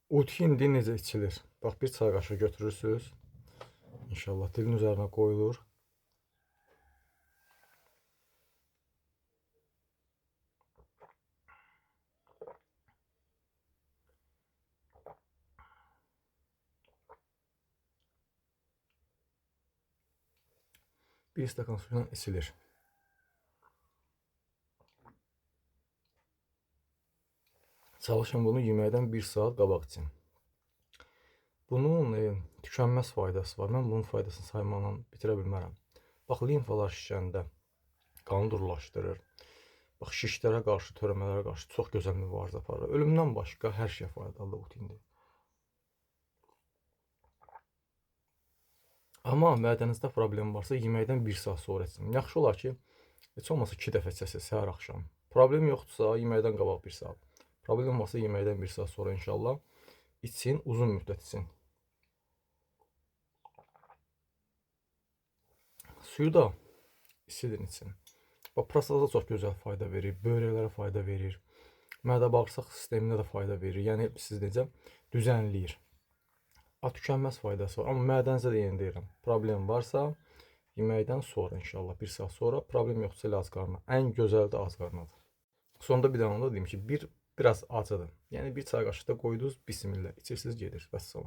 Utki indi necə içilir? Bax, bir çay qaşığı götürürsünüz. İnşallah dilin üzərinə qoyulur. Bir stəkan suyla içilir. Çalışın bunu yeməkdən 1 saat qabaq için. Bunun tükənməz faydası var. Mən bunun faydasını saymaqla bitirə bilmərəm. Bax, limfalar şişəndə qanı durulaşdırır. Bax, şişlərə qarşı, törəmələrə qarşı çox gözəl mübarizə aparır. Ölümdən başqa hər şeyə faydalıdır Utki. Amma mədənizdə problem varsa yeməkdən 1 saat sonra için. Yaxşı olar ki, heç olmasa 2 dəfə içəsiz səhər axşam. Problem yoxdursa yeməkdən qabaq 1 saat. Problem varsa yeməkdən 1 saat sonra inşallah için, uzun müddət için. Suyu da isidin için. Bax, prostata çox gözəl fayda verir, böyrəklərə fayda verir, mədə-bağırsaq sisteminə də fayda verir. Yəni siz necə düzənləyir. Tükənməz faydası var. Amma mədənizə də yenə deyirəm, problem varsa yeməkdən sonra inşallah 1 saat sonra, problem yoxdursa elə ac qarnına. Ən gözəl də ac qarnadır. Sonda bir dənə onu da deyim ki, biraz acıdır. Yəni bir çay qaşığı da qoydunuz, bismillah, içirsiniz gedir. Vəssalam.